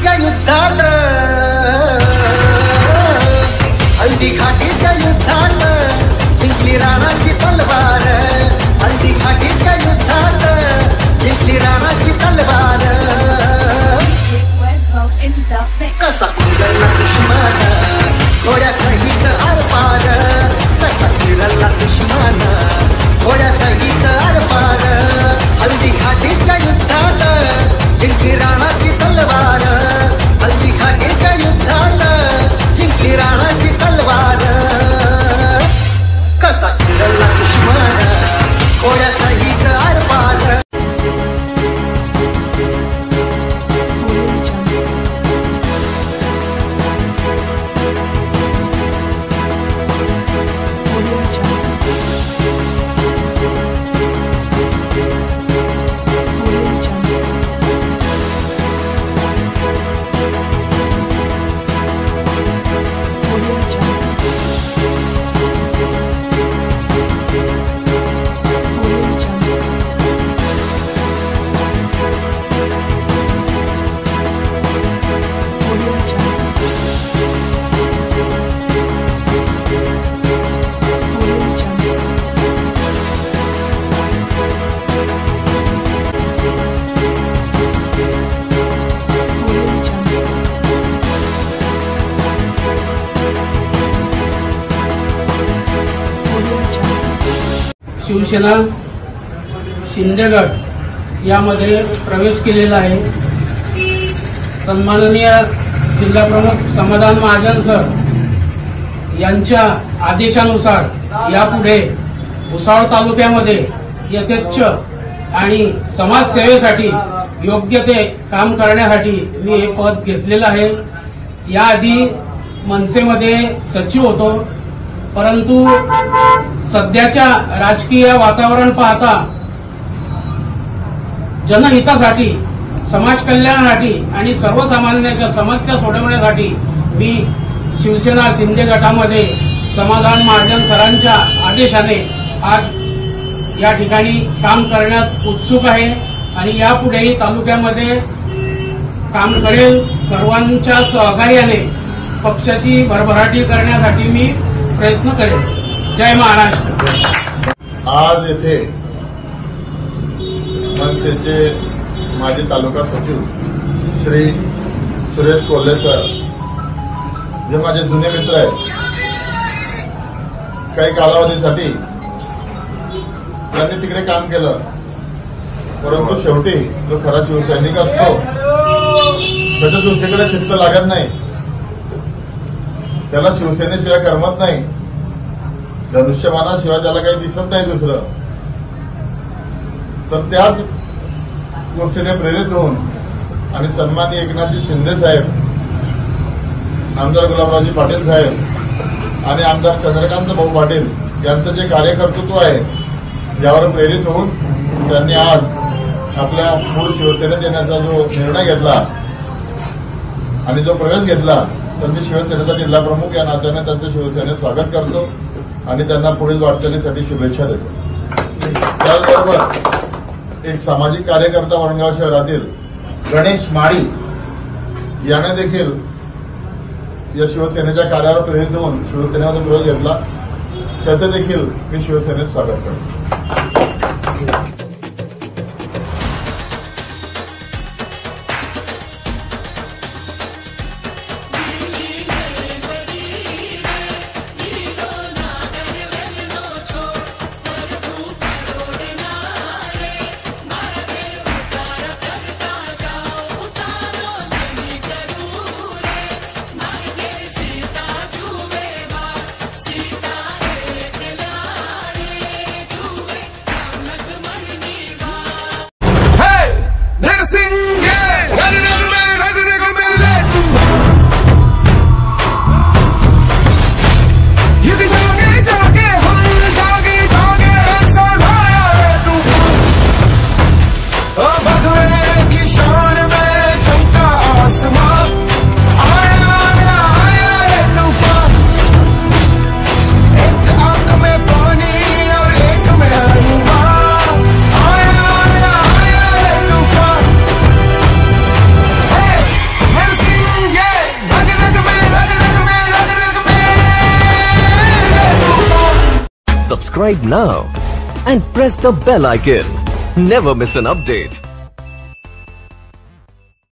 घाटीच्या युद्धात, हल्दी घाटीच्या युद्धात जिंकली राणाची तलवार, हल्दी घाटीच्या युद्धात जिंकली राणाची तलवार। कसा फिरला दुश्मन घोड्यासहित आरपार, कसा फिरला दुश्मन घोड्यासहित आरपार, हल्दी घाटीच्या युद्धात जिंकली राणाची तलवार, हल्दी घाटीच्या युद्धात जिंकली राणाची तलवार। कसा फिरला दुश्मन घोड्यासहित आरपार। शिवसेना शिंदे गट यामध्ये प्रवेश केलेला आहे। सन्माननीय जिल्हाप्रमुख समाधान महाजन सर यांच्या आदेशानुसार यापुढे भुसावळ तालुक्यामध्ये यथेच्छ आणि समाजसेवेसाठी योग्य ते काम करण्यासाठी मी हे पद घेतलेलं आहे। याआधी मनसेमध्ये सचिव होतो, परंतु सध्याच्या राजकीय वातावरण पाहता जनहितासाठी, समाज कल्याणासाठी आणि सर्वसामान्यांच्या समस्या सोडवण्यासाठी मी शिवसेना शिंदे गटामध्ये समाधान महाजन सरांच्या आदेशाने आज या ठिकाणी काम करण्यास उत्सुक आहे आणि यापुढेही तालुक्यामध्ये काम करेल। सर्वांच्या सहकार्याने पक्षाची भरभराटी करण्यासाठी मी प्रयत्न करेन। जय महाराष्ट्र। आज येथे मनसेचे माजी तालुका सचिव श्री सुरेश कोल्हे सर, जे माझे जुने मित्र आहेत, काही कालावधीसाठी त्यांनी तिकडे काम केलं, परंतु शेवटी जो खरा शिवसैनिक असतो त्याच्या दुसरीकडे चित्त लागत नाही, त्याला शिवसेनेशिवाय करमत नाही, धनुष्यमानाशिवाय त्याला काही दिसत नाही दुसरं। तर त्याच गोष्टीने प्रेरित होऊन आणि सन्माननीय एकनाथजी शिंदे साहेब, आमदार गुलाबरावजी पाटील साहेब आणि आमदार चंद्रकांत भाऊ पाटील यांचं जे कार्यकर्तृत्व आहे यावर प्रेरित होऊन त्यांनी आज आपल्या मूळ शिवसेनेत येण्याचा जो निर्णय घेतला आणि जो प्रवेश घेतला, तर मी शिवसेनेचा जिल्हा प्रमुख या नात्याने त्यांचं शिवसेनेत स्वागत करतो आणि त्यांना पुढील वाटचालीसाठी शुभेच्छा देतो। त्याचबरोबर एक सामाजिक कार्यकर्ता वरणगाव शहरातील गणेश माळी याने देखील या शिवसेनेच्या कार्यावर प्रेरित होऊन शिवसेनेचा प्रवेश घेतला, त्याचं देखील मी शिवसेनेत स्वागत करतो। Subscribe now and press the bell icon. Never miss an update.